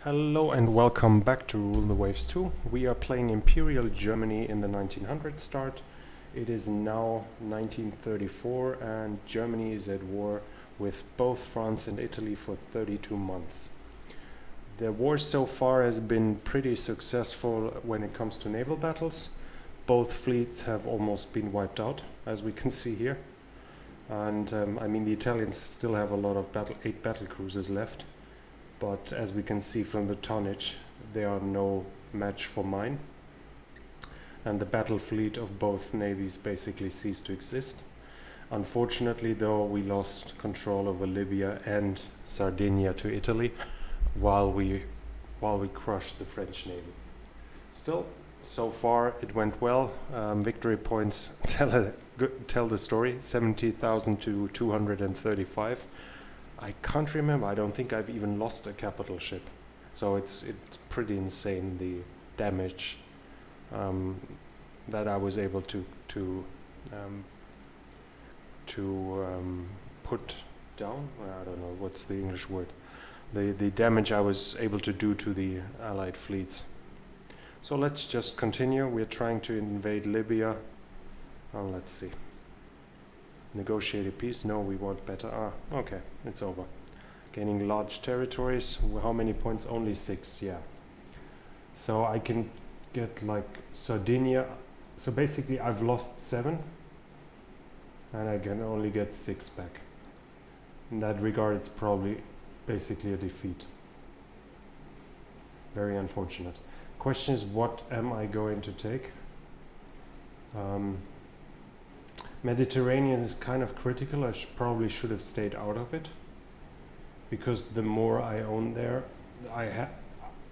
Hello and welcome back to Rule the Waves 2. We are playing Imperial Germany in the 1900s start. It is now 1934 and Germany is at war with both France and Italy for 32 months. The war so far has been pretty successful when it comes to naval battles. Both fleets have almost been wiped out, as we can see here. And I mean, the Italians still have a lot of 8 battle cruisers left. But as we can see from the tonnage, they are no match for mine. And the battle fleet of both navies basically ceased to exist. Unfortunately, though, we lost control over Libya and Sardinia to Italy while we crushed the French navy. Still, so far it went well. Victory points tell the story, 70,000 to 235. I can't remember. I don't think I've even lost a capital ship. So it's pretty insane, the damage that I was able to put down. I don't know what's the English word. The damage I was able to do to the Allied fleets. So let's just continue. We're trying to invade Libya. Let's see. Negotiate a peace? No, we want better. Okay, it's over. Gaining large territories. How many points? Only 6, yeah. So I can get like Sardinia. So basically I've lost 7 and I can only get 6 back. In that regard, it's probably basically a defeat. Very unfortunate. Question is, what am I going to take? Mediterranean is kind of critical. I probably should have stayed out of it, because the more I own there,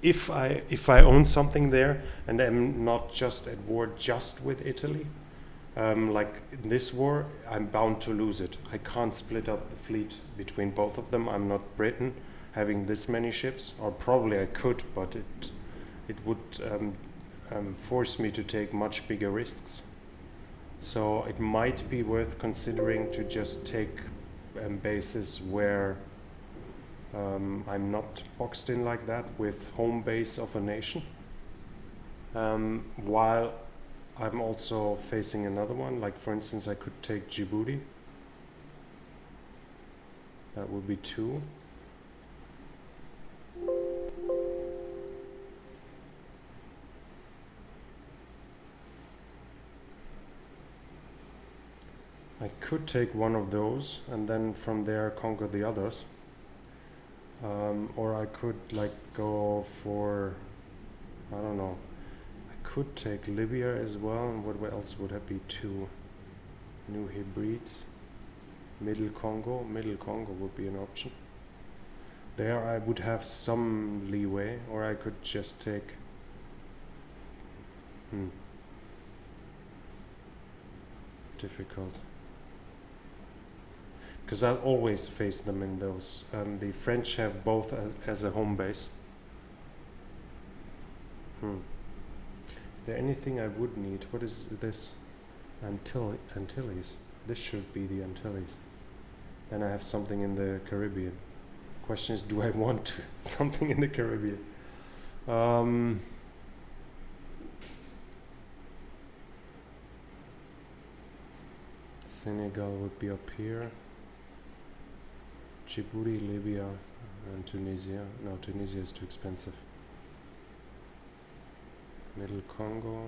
if I own something there and I'm not just at war just with Italy, like in this war, I'm bound to lose it. I can't split up the fleet between both of them. I'm not Britain having this many ships, or probably I could, but it would force me to take much bigger risks. So it might be worth considering to just take bases where I'm not boxed in like that with home base of a nation, while I'm also facing another one. Like, for instance, I could take Djibouti. That would be 2. I could take one of those and then from there conquer the others. Or I could like go for, I don't know, I could take Libya as well. And what else would that be? 2 New Hebrides. Middle Congo would be an option. There I would have some leeway, or I could just take difficult. Because I'll always face them in those. The French have both as a home base. Is there anything I would need? What is this? Antilles. This should be the Antilles. Then I have something in the Caribbean. Question is, do I want something in the Caribbean? Senegal would be up here. Djibouti, Libya, and Tunisia. No, Tunisia is too expensive. Middle Congo.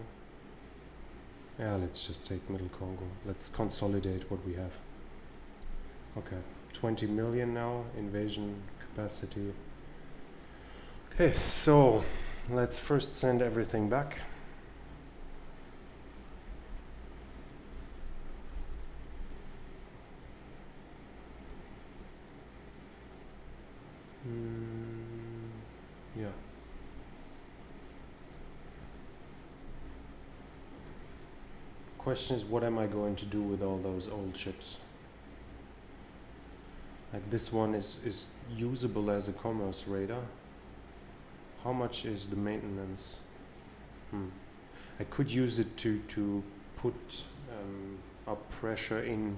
Yeah, let's just take Middle Congo. Let's consolidate what we have. Okay, 20 million now, invasion capacity. Okay, so let's first send everything back. Yeah. Question is, what am I going to do with all those old ships? Like, this one is usable as a commerce radar. How much is the maintenance? I could use it to put up pressure in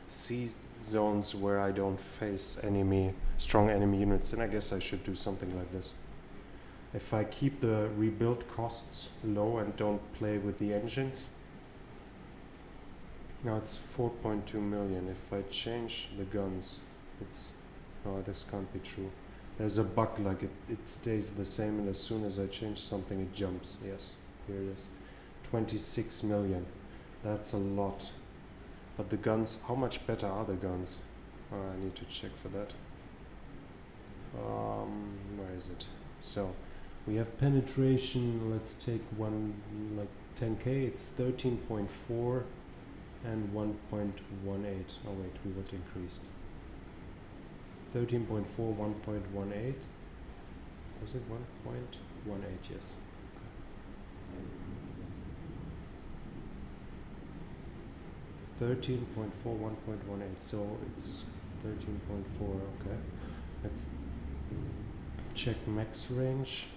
sea zones where I don't face strong enemy units, and I guess I should do something like this. If I keep the rebuild costs low and don't play with the engines, now it's 4.2 million. If I change the guns, it's, no, this can't be true. There's a bug, like it stays the same, and as soon as I change something it jumps. Yes, here it is. 26 million. That's a lot. But the guns, how much better are the guns? Oh, I need to check for that. Where is it? So we have penetration, let's take one, like 10k, it's 13.4 and 1.18. Oh wait, we got increased. 13.4, 1.18. Was it 1.18? Yes. Okay. 13.4, 1.18. So it's 13.4. Okay. Let's check max range.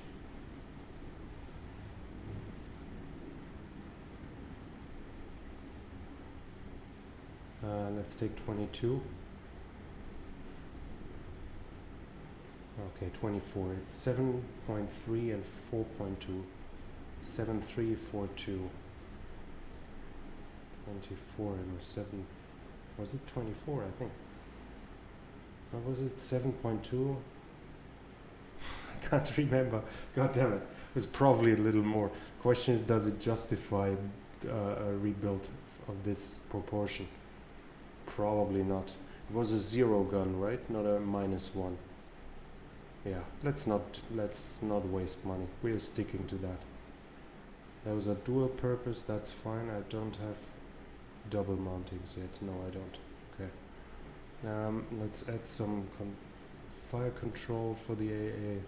Let's take 22. Okay, 24. It's 7.3 and 4.2. 7342. 24 and 7. Was it 24? I think. Or was it 7.2? I can't remember. God damn it. It was probably a little more. Question is, does it justify a rebuild of this proportion? Probably not. It was a 0 gun, right? Not a -1. Yeah, let's not waste money. We're sticking to that. There was a dual purpose, that's fine. I don't have double mountings yet. No, I don't. Okay. Let's add some fire control for the AA.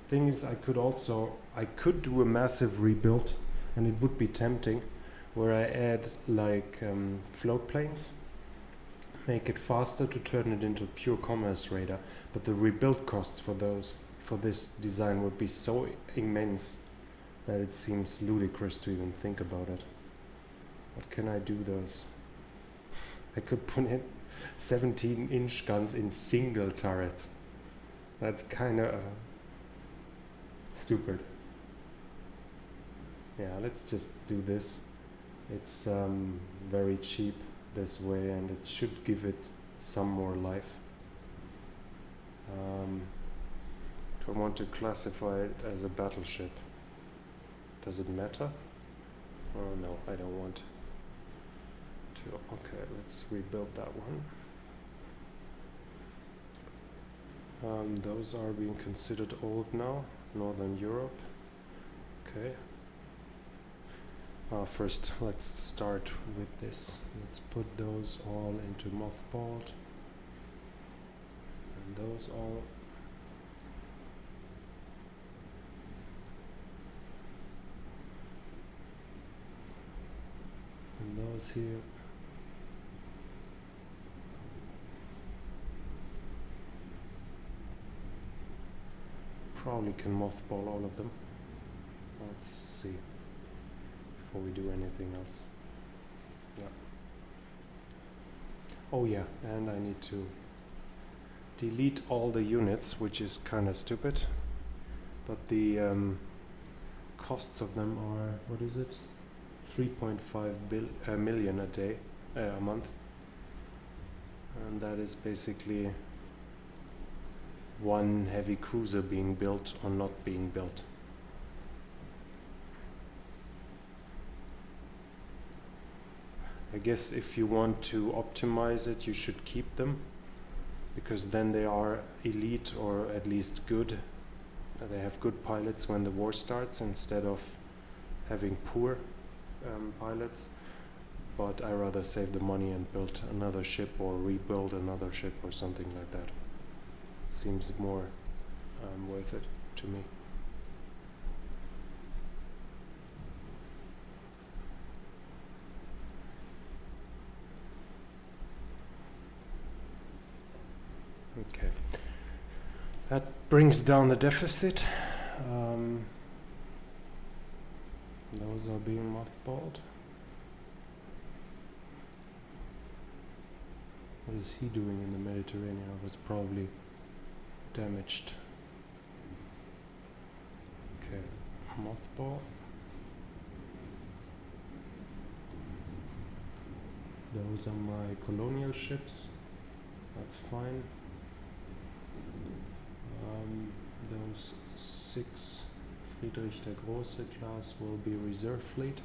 Thing is, I could do a massive rebuild, and it would be tempting, where I add like float planes, make it faster to turn it into pure commerce radar, but the rebuild costs for this design would be so immense that it seems ludicrous to even think about it. What can I do those? I could put in 17-inch guns in single turrets. That's kind of stupid. Yeah, let's just do this. It's very cheap this way, and it should give it some more life. Do I want to classify it as a battleship? Does it matter? Oh no, I don't want to. Okay, let's rebuild that one. Those are being considered old now. Northern Europe. Okay. First, let's start with this. Let's put those all into mothballed. And those all. And those here. Probably can mothball all of them. Let's see. Before we do anything else. Yeah. Oh yeah, and I need to delete all the units, which is kind of stupid. But the costs of them are, what is it? 3.5 million a day, a month. And that is basically one heavy cruiser being built or not being built. I guess if you want to optimize it, you should keep them, because then they are elite, or at least good. They have good pilots when the war starts, instead of having poor pilots. But I rather save the money and build another ship, or rebuild another ship, or something like that. Seems more worth it to me. Okay, that brings down the deficit. Those are being mothballed. What is he doing in the Mediterranean? It was probably damaged. Mothball. Those are my colonial ships. That's fine. Those 6 Friedrich der Große class will be reserve fleet.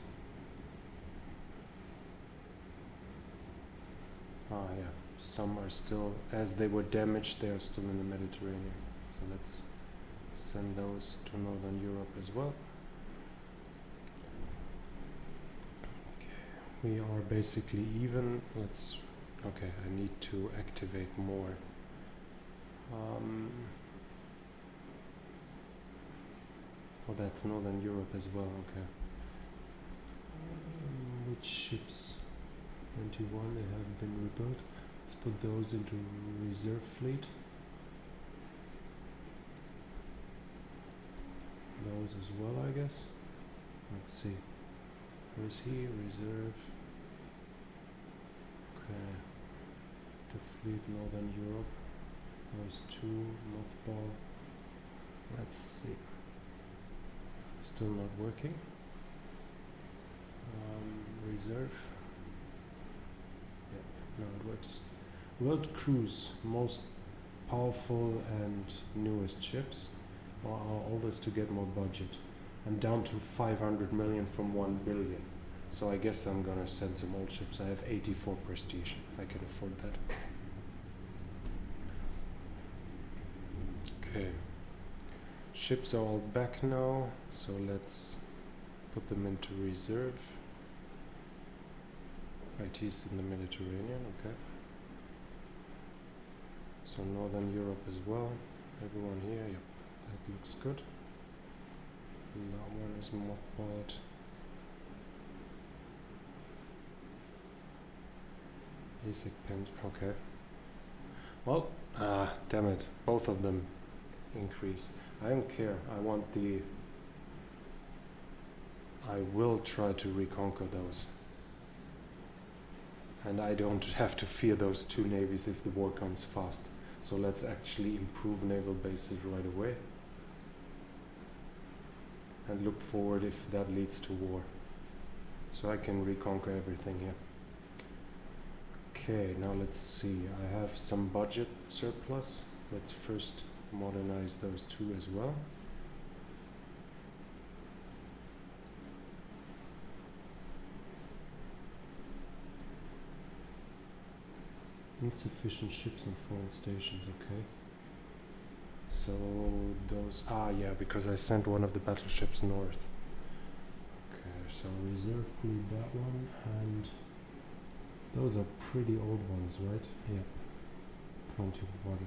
Ah, yeah. Some are still, as they were damaged, they are still in the Mediterranean. So let's send those to Northern Europe as well. Okay, we are basically even. Okay, I need to activate more. Oh, that's Northern Europe as well, okay. Which ships? 21, they haven't been rebuilt. Let's put those into reserve fleet. Those as well, I guess. Let's see. Where's he? Reserve. Okay. To fleet Northern Europe. Those 2, mothball. Let's see. Still not working. Reserve. Yep, now it works. World Cruise, most powerful and newest ships, or our oldest to get more budget. I'm down to 500 million from 1 billion. So I guess I'm gonna send some old ships. I have 84 prestige. I can afford that. Okay. Ships are all back now, so let's put them into reserve. Right, he's in the Mediterranean, okay. So Northern Europe as well. Everyone here, yep, that looks good. And that one is mothballed. Basic pen, okay. Well, damn it, both of them increase. I don't care, I will try to reconquer those. And I don't have to fear those 2 navies if the war comes fast. So let's actually improve naval bases right away. And look forward if that leads to war. So I can reconquer everything here. Okay, now let's see. I have some budget surplus. Let's first modernize those 2 as well. Insufficient ships and foreign stations, okay. So those, yeah, because I sent one of the battleships north. Okay, so reserve fleet that one, and those are pretty old ones, right? Yep, 21.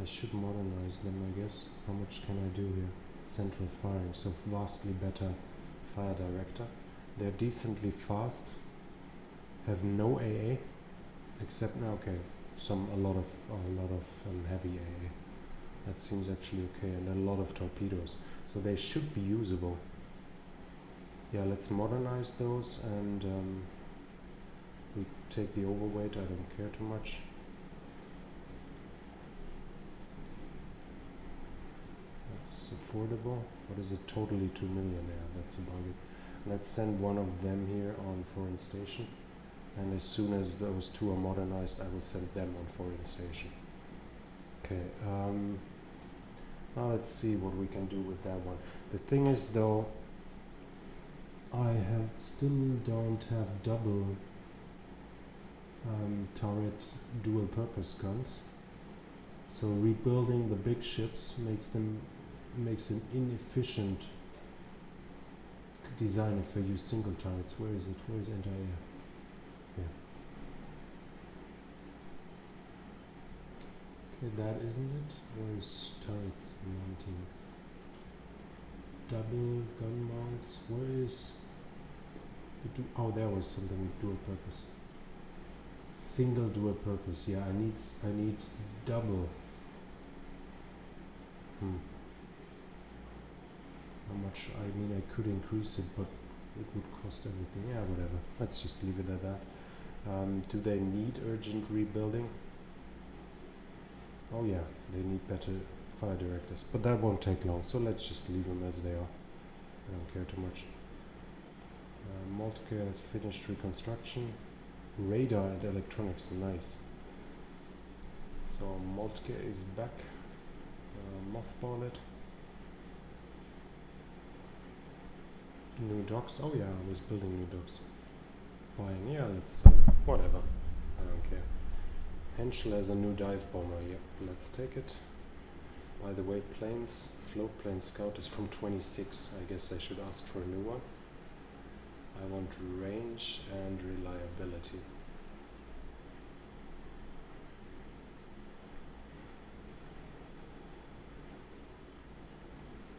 I should modernize them, I guess. How much can I do here? Central firing, so vastly better fire director. They're decently fast, have no AA, except now, okay, a lot of heavy AA. That seems actually okay, and a lot of torpedoes, so they should be usable. Yeah, let's modernize those, and we take the overweight. I don't care too much. That's affordable. What is it? Totally 2 million. Yeah, that's about it. Let's send one of them here on foreign station, and as soon as those 2 are modernized, I will send them on foreign station. Okay, now let's see what we can do with that one. The thing is, though, I still don't have double turret dual purpose guns, so rebuilding the big ships makes an inefficient design if I use single turrets. Where is it? Where is anti-air? Yeah. Okay, that isn't it. Where is turrets mounting? Double gun mounts. Where is the oh, there was something with dual purpose. Single dual purpose. Yeah, I need double. How much? I mean, I could increase it, but it would cost everything. Yeah, whatever. Let's just leave it at that. Do they need urgent rebuilding? Oh yeah, they need better fire directors, but that won't take long, so let's just leave them as they are. I don't care too much. Maltke has finished reconstruction. Radar and electronics, nice. So Moltke is back. Mothball it. New docks. Oh yeah, I was building new docks. Buying. Yeah, let's sell it. Whatever. I don't care. Henschel has a new dive bomber. Yep, let's take it. By the way, planes. Float plane scout is from 26. I guess I should ask for a new one. I want range and reliability.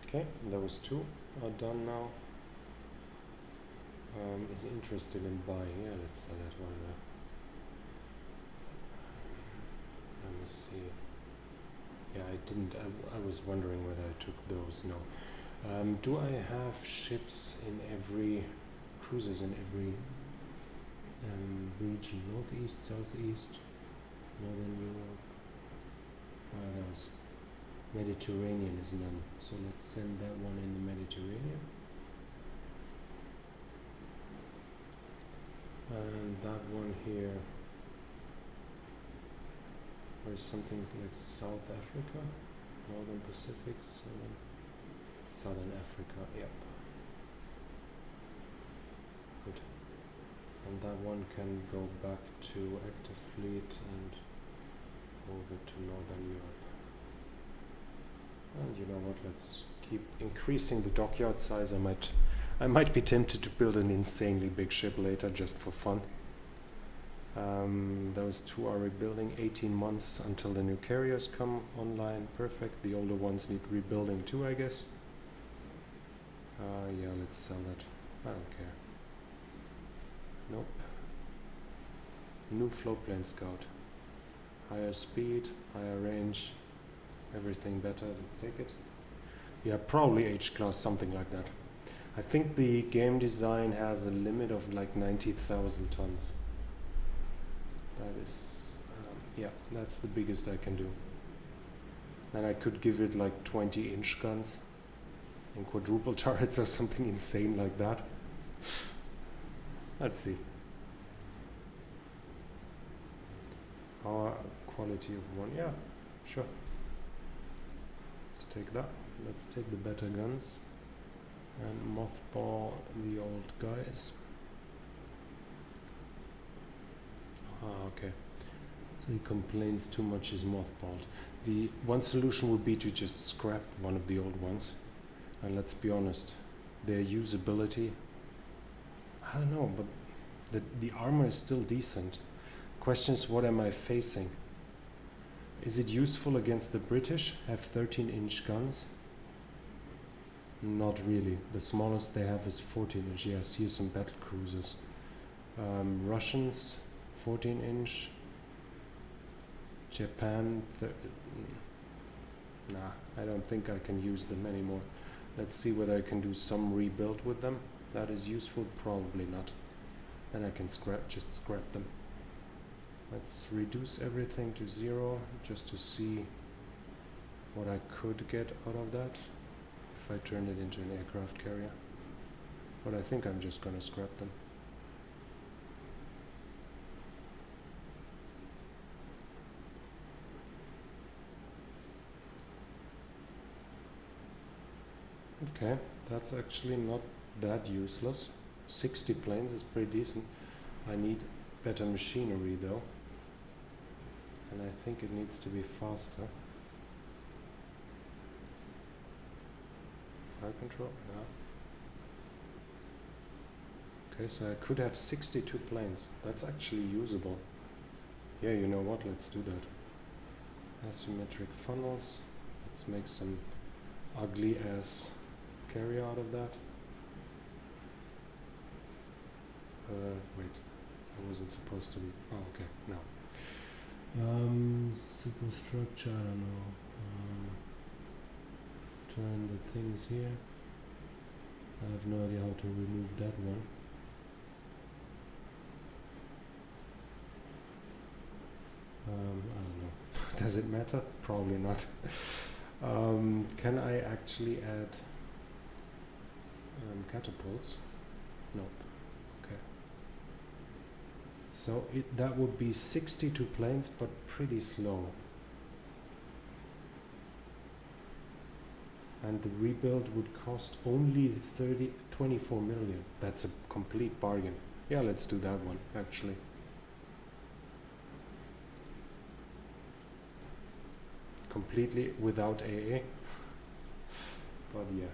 Okay, those two are done now. Is interested in buying. Yeah, let's sell that one. Let me see. Yeah, I didn't. I was wondering whether I took those. No. Do I have ships in every cruisers in every region? Northeast, southeast, northern Europe. Those. Mediterranean is none. So let's send that one in the Mediterranean. And that one here. There's something like South Africa, Northern Pacific, Southern Africa, yep. Good. And that one can go back to active fleet and over to Northern Europe. And you know what, let's keep increasing the dockyard size. I might be tempted to build an insanely big ship later just for fun. Those two are rebuilding. 18 months until the new carriers come online. Perfect. The older ones need rebuilding too, I guess. Yeah, let's sell that. I don't care. Nope. New float plane scout. Higher speed, higher range, everything better. Let's take it. Yeah, probably H class, something like that. I think the game design has a limit of like 90,000 tons. That is, yeah, that's the biggest I can do. And I could give it like 20-inch guns and quadruple turrets or something insane like that. Let's see. Our quality of one, yeah, sure. Let's take that. Let's take the better guns and mothball the old guys. Okay. So he complains too much is mothballed. The one solution would be to just scrap one of the old ones. And let's be honest, their usability, I don't know, but the armor is still decent. Question is, what am I facing? Is it useful against the British? Have 13-inch guns? Not really. The smallest they have is 14-inch. Yes, here's some battle cruisers. Russians, 14-inch. Japan, nah, I don't think I can use them anymore. Let's see whether I can do some rebuild with them. That is useful, probably not. Then I can just scrap them. Let's reduce everything to 0 just to see what I could get out of that if I turned it into an aircraft carrier. But I think I'm just gonna scrap them. Okay, that's actually not that useless. 60 planes is pretty decent. I need better machinery though. And I think it needs to be faster. Fire control, yeah. Okay, so I could have 62 planes. That's actually usable. Yeah, you know what, let's do that. Asymmetric funnels. Let's make some ugly ass carrier out of that. Wait, I wasn't supposed to be. Oh, okay, no. Superstructure, I don't know. Turn the things here. I have no idea how to remove that one. I don't know. Does it matter? Probably not. Can I actually add catapults? Nope. Okay. So that would be 62 planes, but pretty slow. And the rebuild would cost only 24 million. That's a complete bargain. Yeah, let's do that one, actually. Completely without AA. But yeah.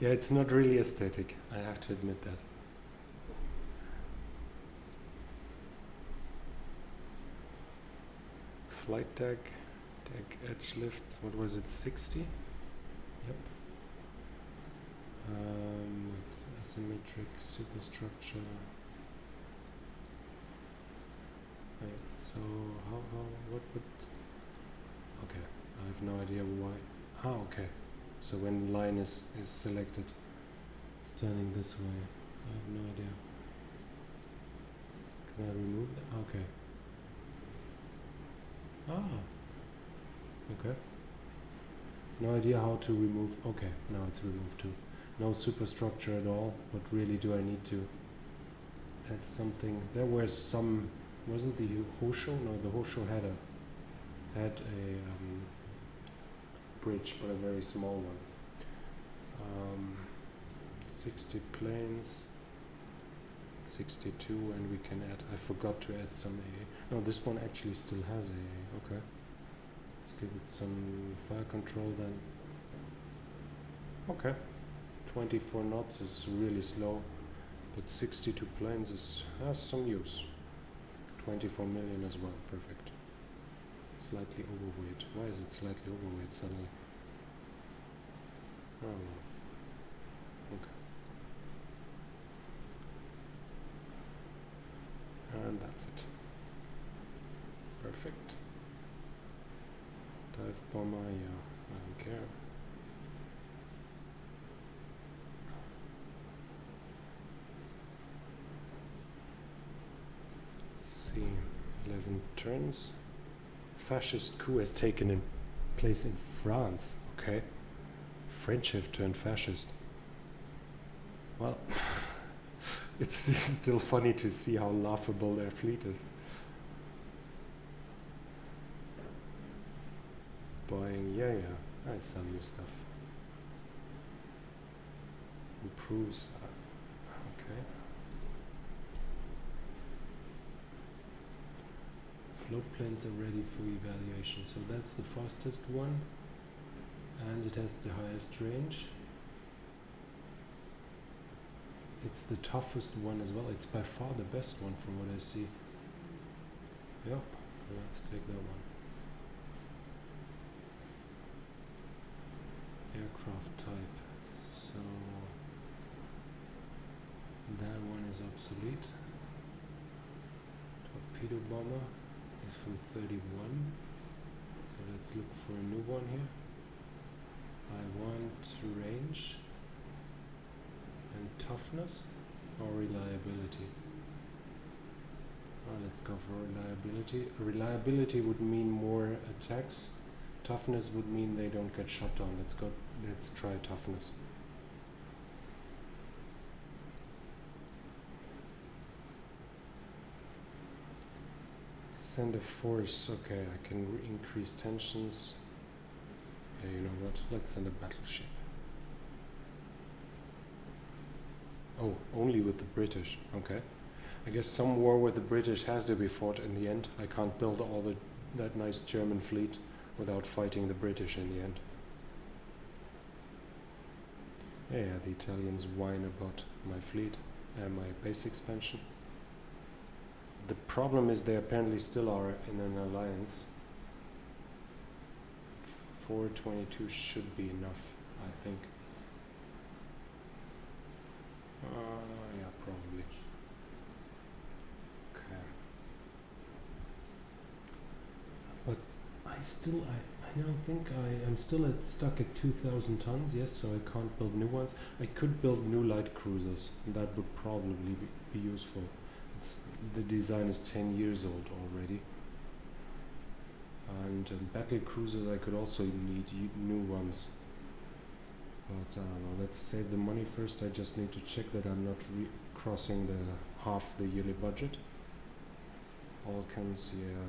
Yeah, it's not really aesthetic, I have to admit that. Flight deck, edge lifts, what was it, 60? Yep. Asymmetric superstructure. Right, so what would... Okay, I have no idea why. Ah, okay. So when line is selected, it's turning this way. I have no idea. Can I remove that? Okay. Ah, okay. No idea how to remove. Okay, now it's removed too. No superstructure at all. What really do I need to add something? There was some. Wasn't the Hosho? No, the Hosho had a bridge, but a very small one. 60 planes, 62, and we can add. I forgot to add some AA. No, this one actually still has AA. Okay. Let's give it some fire control then. Okay. 24 knots is really slow, but 62 planes has some use. 24 million as well. Perfect. Slightly overweight. Why is it slightly overweight suddenly? Oh no. Okay. And that's it. Perfect. Dive bomber, yeah, I don't care. Let's see, 11 turns. Fascist coup has taken place in France. Okay. French have turned fascist. Well, it's still funny to see how laughable their fleet is. Buying, yeah, I sell you stuff. Improves, okay. Float planes are ready for evaluation, so that's the fastest one, and it has the highest range. It's the toughest one as well. It's by far the best one from what I see. Yep, let's take that one. Aircraft type. So that one is obsolete. Torpedo bomber is from 31. So let's look for a new one here. I want range and toughness or reliability. Let's go for reliability. Reliability would mean more attacks. Toughness would mean they don't get shot down. Let's try toughness. Send a force. Okay, I can increase tensions. Yeah, you know what? Let's send a battleship. Oh, only with the British. Okay. I guess some war with the British has to be fought in the end. I can't build that nice German fleet without fighting the British in the end. Yeah, the Italians whine about my fleet and my base expansion. The problem is they apparently still are in an alliance. 422 should be enough, I think. Yeah, probably. Okay. But I don't think I'm still stuck at 2,000 tons, yes, so I can't build new ones. I could build new light cruisers, and that would probably be useful. The design is 10 years old already. And battle cruisers, I could also need new ones. But let's save the money first. I just need to check that I'm not crossing the half the yearly budget. All comes here.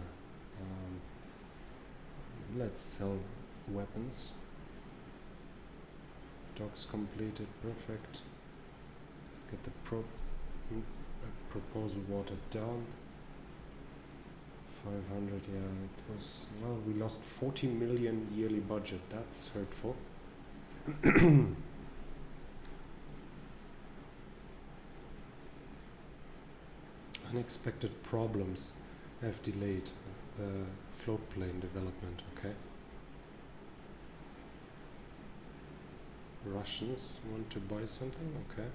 Let's sell weapons. Docks completed, perfect. Get the proposal watered down. 500, yeah, it was, well, we lost 40 million yearly budget. That's hurtful. Unexpected problems have delayed the float plane development, okay? Russians want to buy something, okay.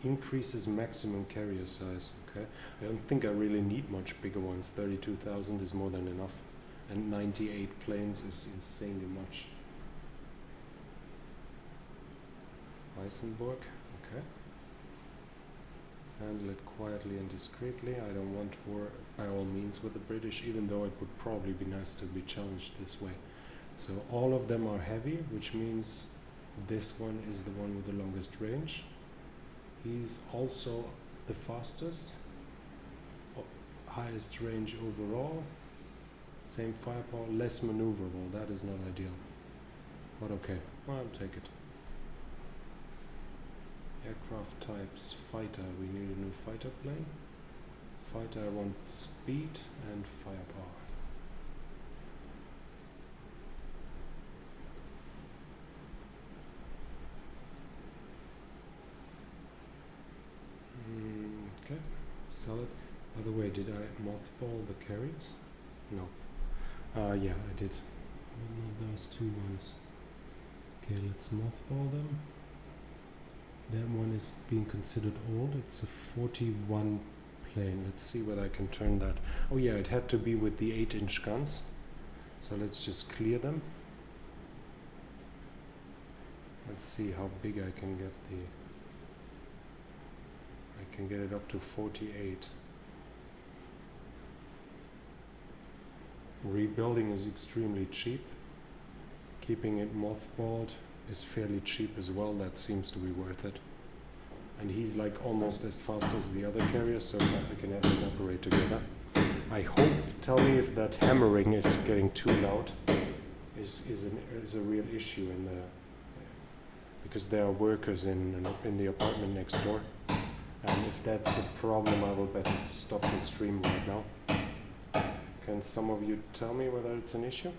Increases maximum carrier size, okay. I don't think I really need much bigger ones. 32,000 is more than enough. And 98 planes is insanely much. Weissenburg, okay. Handle it quietly and discreetly. I don't want war by all means with the British, even though it would probably be nice to be challenged this way. So all of them are heavy, which means this one is the one with the longest range. He's also the fastest, highest range overall, same firepower, less maneuverable. That is not ideal, but okay, I'll take it. Aircraft types, fighter, we need a new fighter plane. Fighter, I want speed and firepower. Okay, sell it. By the way, did I mothball the carriers? No. Yeah, I did. Not those two ones. Okay, let's mothball them. That one is being considered old. It's a 41 plane. Let's see whether I can turn that. Oh yeah, it had to be with the 8-inch guns. So let's just clear them. Let's see how big I can get the... I can get it up to 48. Rebuilding is extremely cheap. Keeping it mothballed is fairly cheap as well. That seems to be worth it. And he's like almost as fast as the other carriers, so I can have them operate together. I hope, tell me if that hammering is getting too loud. Is a real issue in the... because there are workers in the apartment next door. And if that's a problem, I will better stop the stream right now. Can some of you tell me whether it's an issue?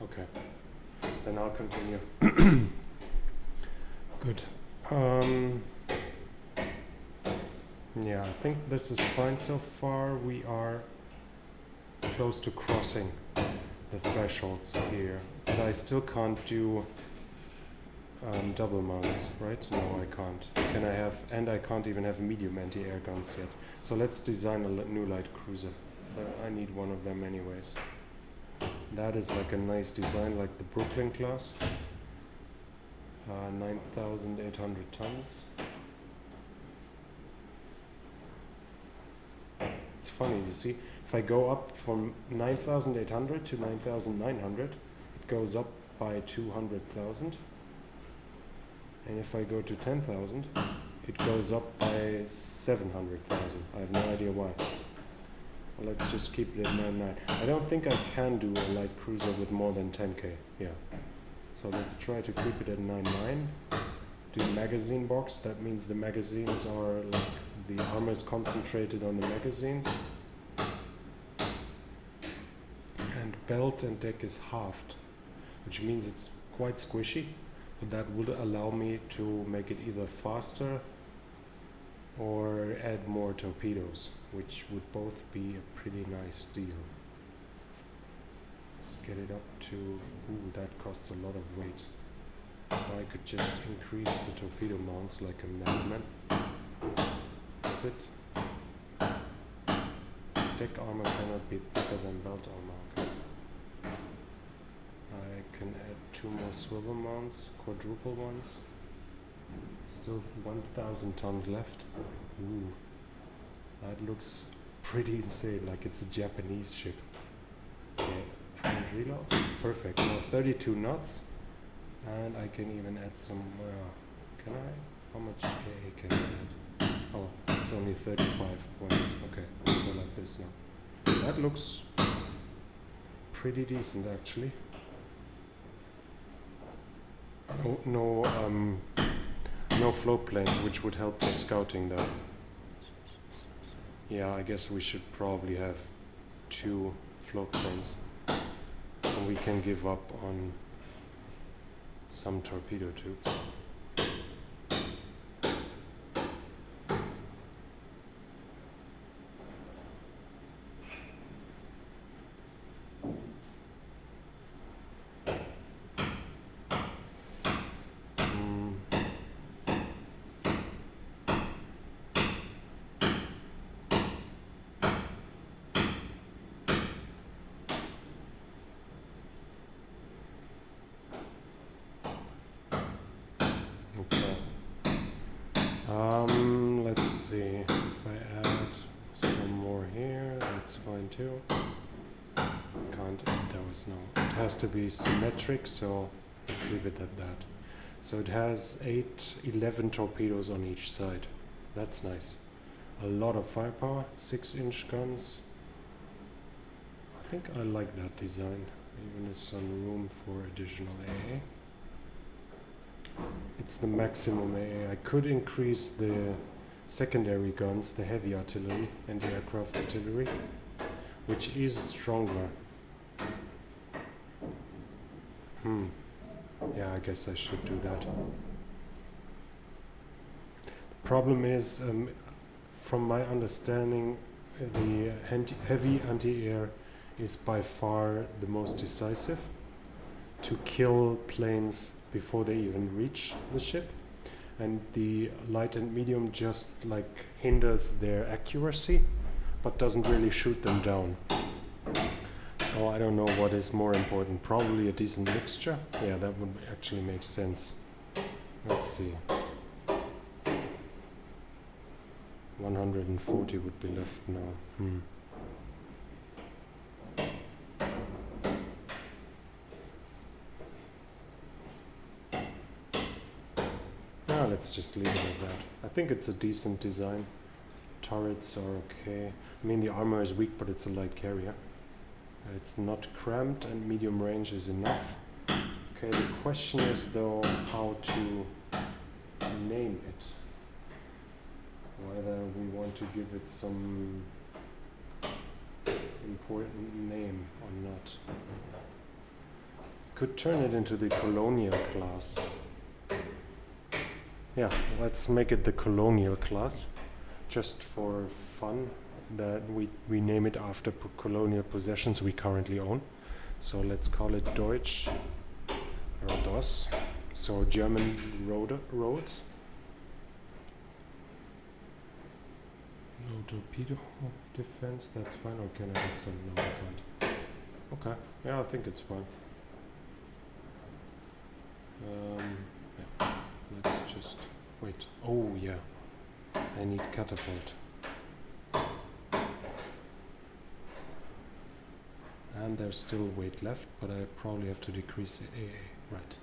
Okay, then I'll continue. Good. Yeah, I think this is fine so far. We are close to crossing the thresholds here, but I still can't do double mounts, right? No, I can't. Can I have, and I can't even have medium anti-air guns yet. So let's design a new light cruiser. I need one of them anyways. That is like a nice design, like the Brooklyn class. 9,800 tons. It's funny, you see, if I go up from 9,800 to 9,900, it goes up by 200,000. And if I go to 10,000, it goes up by 700,000. I have no idea why. Well, let's just keep it at 9.9. I don't think I can do a light cruiser with more than 10k. Yeah. So let's try to keep it at 9.9. Do magazine box. That means the magazines are like the armor is concentrated on the magazines. And belt and deck is halved, which means it's quite squishy. But that would allow me to make it either faster or add more torpedoes, which would both be a pretty nice deal. Let's get it up to... ooh, that costs a lot of weight. I could just increase the torpedo mounts like a madman. Is it? deck armor cannot be thicker than belt armor. Okay. I can add 2 more swivel mounts, quadruple ones. Still 1,000 tons left. Ooh, that looks pretty insane, like it's a Japanese ship. Okay, and reload. Perfect. Now 32 knots, and I can even add some. Can I? How much AA can I add? Oh, it's only 35 points. Okay, so like this now. That looks pretty decent actually. Oh, no float planes, which would help for scouting though. Yeah, I guess we should probably have 2 float planes. And we can give up on some torpedo tubes. Let's see, if I add some more here, that's fine too. Can't add those, no. It has to be symmetric, so let's leave it at that. So it has 11 torpedoes on each side. That's nice. A lot of firepower, 6-inch guns. I think I like that design. Even there's some room for additional AA. It's the maximum AA. I could increase the secondary guns, the heavy artillery and the aircraft artillery, which is stronger. Yeah, I guess I should do that. The problem is, from my understanding, the heavy anti-air is by far the most decisive to kill planes before they even reach the ship, and the light and medium just like hinders their accuracy but doesn't really shoot them down. So I don't know what is more important. Probably a decent mixture. Yeah, that would actually make sense. Let's see. 140 would be left now. Let's just leave it like that. I think it's a decent design. Turrets are okay. I mean, the armor is weak, but it's a light carrier. It's not cramped, and medium range is enough. Okay, the question is though how to name it. Whether we want to give it some important name or not. Could turn it into the colonial class. Yeah, let's make it the colonial class, just for fun, that we name it after colonial possessions we currently own. So let's call it Deutsch Rodos, so German roads. No torpedo defense, that's fine, or can I add some? No, I can't. Okay, yeah, I think it's fine. Yeah. Let's just wait. Oh yeah, I need catapult. And there's still weight left, but I probably have to decrease the AA. Right.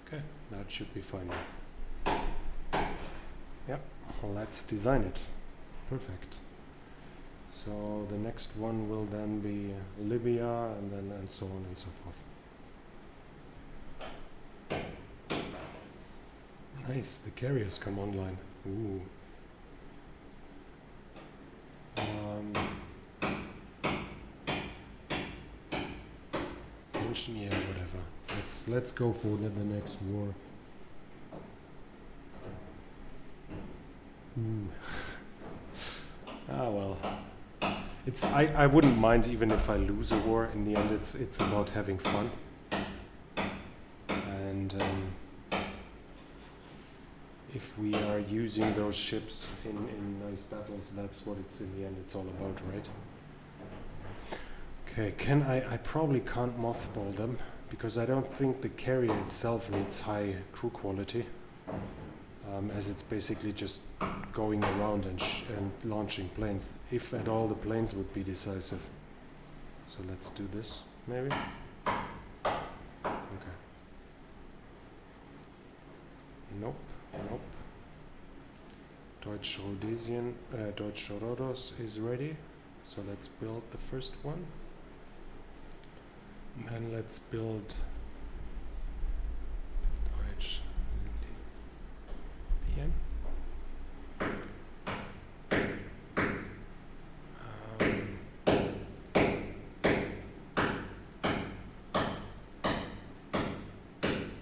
Okay, that should be fine now. Yeah, let's design it. Perfect. So the next one will then be Libya, and so on and so forth. Nice, the carriers come online. Ooh. Tension, yeah, whatever. Let's go for the next war. Ooh. Well. I wouldn't mind even if I lose a war. In the end, it's about having fun. And if we are using those ships in nice battles, that's what it's in the end it's all about, right? Okay, I probably can't mothball them because I don't think the carrier itself needs high crew quality, as it's basically just going around and launching planes. If at all, the planes would be decisive. So let's do this, maybe. Okay. Nope, nope. Deutsche Rhodos is ready. So let's build the first one. And then let's build Deutsch Libyen.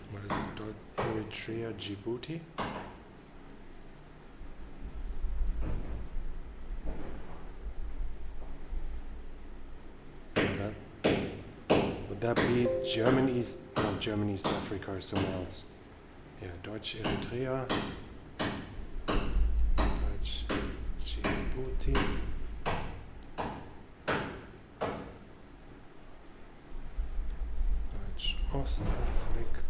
What is it? Eritrea, Djibouti. Would that be German East? No, German East Africa or somewhere else. Yeah, Deutsch Eritrea, Deutsch Djibouti, Deutsch Ostafrika.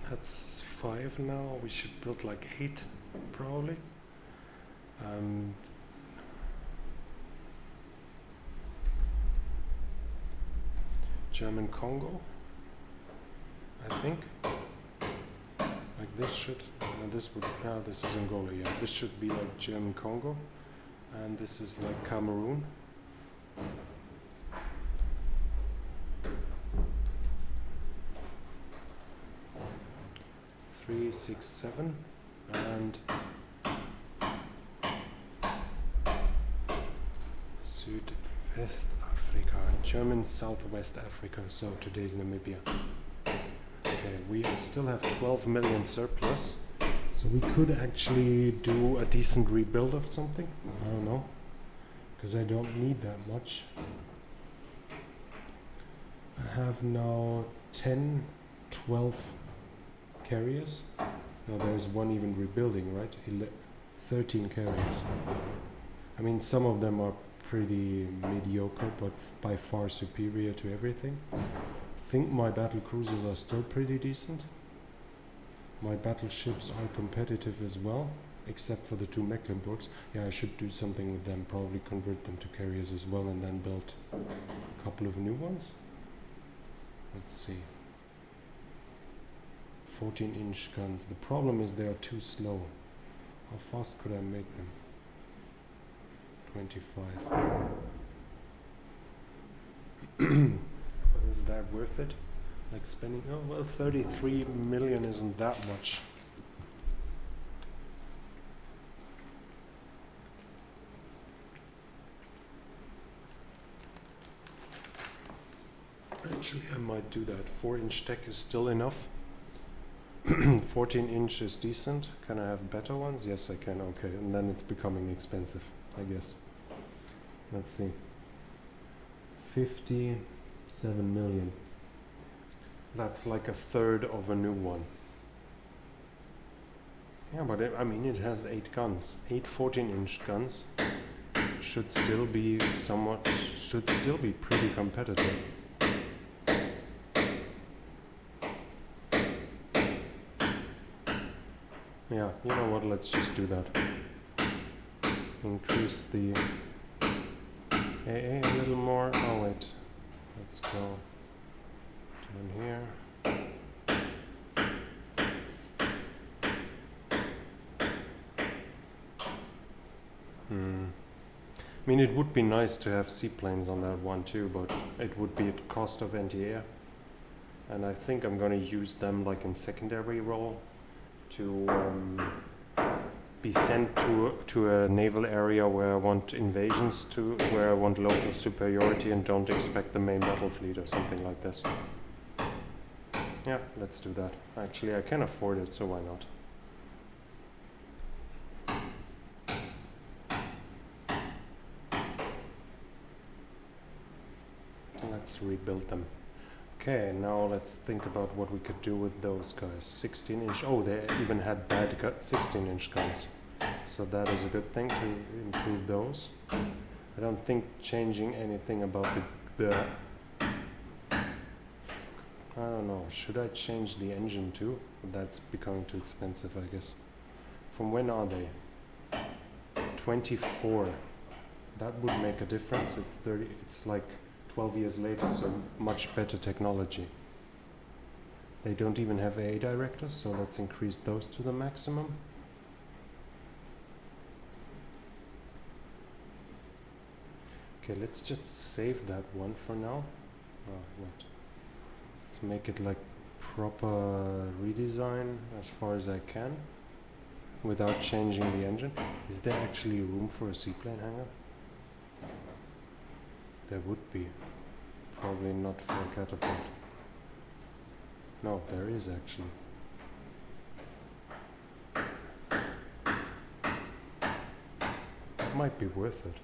That's 5 now. We should build like 8, probably. German Congo, I think. Like this should, this is Angola, yeah. This should be like German Congo, and this is like Cameroon. Three, 6, 7, and West Africa, German Southwest Africa, so today's Namibia. Okay, we still have 12 million surplus, so we could actually do a decent rebuild of something. I don't know, because I don't need that much. I have now 10, 12 carriers. No, there's one even rebuilding, right? 13 carriers. I mean, some of them are pretty mediocre, but by far superior to everything. I think my battle cruisers are still pretty decent. My battleships are competitive as well, except for the 2 Mecklenburgs. Yeah, I should do something with them, probably convert them to carriers as well, and then build a couple of new ones. Let's see. 14-inch guns. The problem is they are too slow. How fast could I make them? 25. But is that worth it? Like spending, oh well, 33 million isn't that much. Actually, I might do that. 4-inch tech is still enough. 14-inch is decent. Can I have better ones? Yes, I can. Okay, and then it's becoming expensive, I guess. Let's see. 57 million. That's like a third of a new one. Yeah, but I mean, it has 8 guns. 8 14-inch guns should still be pretty competitive. Yeah, you know what, let's just do that. Increase the AA a little more. Oh wait, let's go down here. I mean, it would be nice to have seaplanes on that one too, but it would be at cost of anti-air. And I think I'm going to use them like in secondary role to be sent to a naval area where I want invasions where I want local superiority and don't expect the main battle fleet or something like this. Yeah, let's do that. Actually, I can afford it, so why not? Let's rebuild them. Okay, now let's think about what we could do with those guys. 16-inch. Oh, they even had bad 16-inch guns. So that is a good thing to improve those. I don't think changing anything about the I don't know, should I change the engine too? That's becoming too expensive, I guess. From when are they? 24. That would make a difference. It's 30, it's like 12 years later, so much better technology. They don't even have A directors, so let's increase those to the maximum. Okay, let's just save that one for now. What? Let's make it like proper redesign as far as I can without changing the engine. Is there actually room for a seaplane hangar? There would be. Probably not for a catapult. No, there is actually. That might be worth it.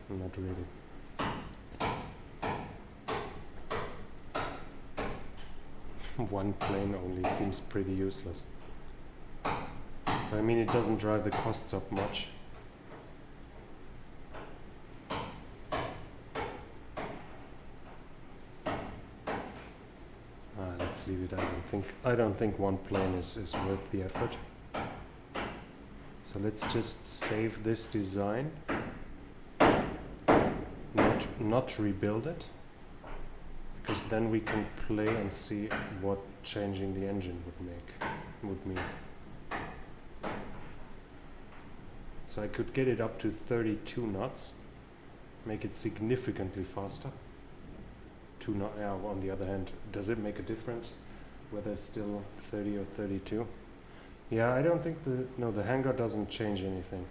Not really. One plane only seems pretty useless. But I mean, it doesn't drive the costs up much. Let's leave it. I don't think one plane is worth the effort. So let's just save this design. Not rebuild it, because then we can play and see what changing the engine would mean. So I could get it up to 32 knots, make it significantly faster. 2 knots. Yeah, on the other hand, does it make a difference whether it's still 30 or 32? Yeah, I don't think the hangar doesn't change anything.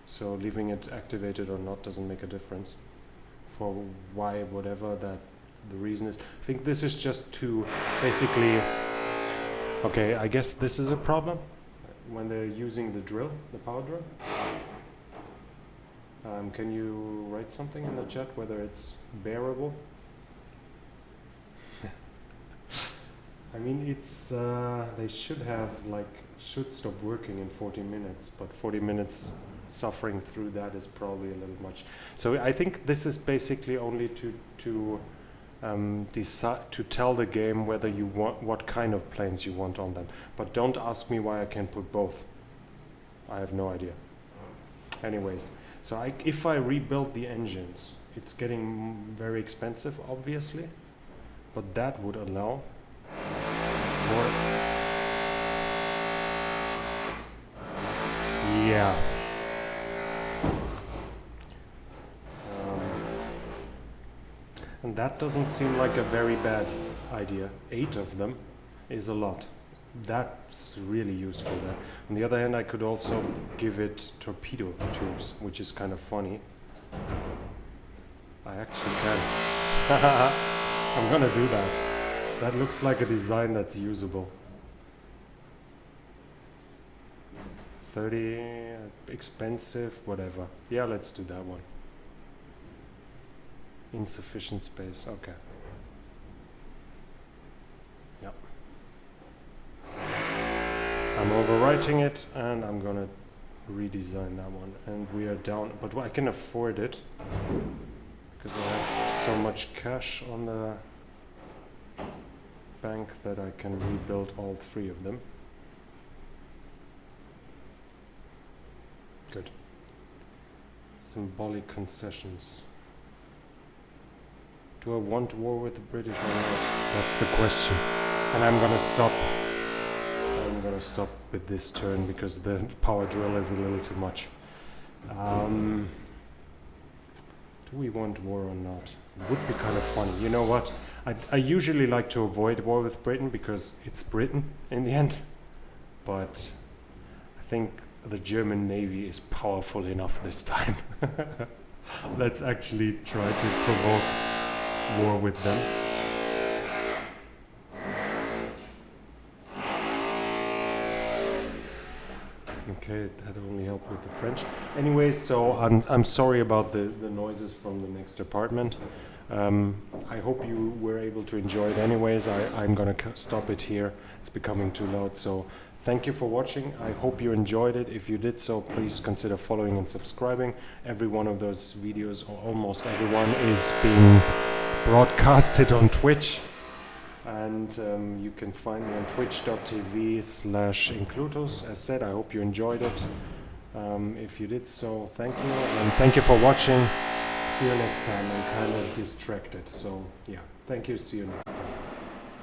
So leaving it activated or not doesn't make a difference. For why, whatever that the reason is. I think this is just to basically, okay, I guess this is a problem when they're using the drill, the power drill. Can you write something in the chat whether it's bearable? I mean, it's they should stop working in 40 minutes, but 40 minutes suffering through that is probably a little much. So I think this is basically only to decide, to tell the game whether you want, what kind of planes you want on them. But don't ask me why I can't put both. I have no idea. Anyways, so if I rebuild the engines, it's getting very expensive, obviously, but that would allow for, yeah. And that doesn't seem like a very bad idea. 8 of them is a lot. That's really useful there. On the other hand, I could also give it torpedo tubes, which is kind of funny. I actually can. I'm gonna do that. That looks like a design that's usable. 30, expensive, whatever. Yeah, let's do that one. Insufficient space, okay. Yep. I'm overwriting it and I'm gonna redesign that one. And we are down, but I can afford it because I have so much cash on the bank that I can rebuild all 3 of them. Good. Symbolic concessions. Do I want war with the British or not? That's the question. And I'm gonna stop with this turn because the power drill is a little too much. Do we want war or not? It would be kind of funny. You know what? I usually like to avoid war with Britain because it's Britain in the end. But I think the German Navy is powerful enough this time. Let's actually try to provoke war with them. Okay, that only helped with the French. Anyways, so I'm sorry about the noises from the next apartment. I hope you were able to enjoy it anyways. I'm gonna stop it here. It's becoming too loud. So thank you for watching. I hope you enjoyed it. If you did so, please consider following and subscribing. Every one of those videos, or almost everyone, is being broadcasted on Twitch. And you can find me on twitch.tv/Inclutus. As said, I hope you enjoyed it. If you did so, thank you. And thank you for watching. See you next time. I'm kind of distracted. So yeah, thank you. See you next time.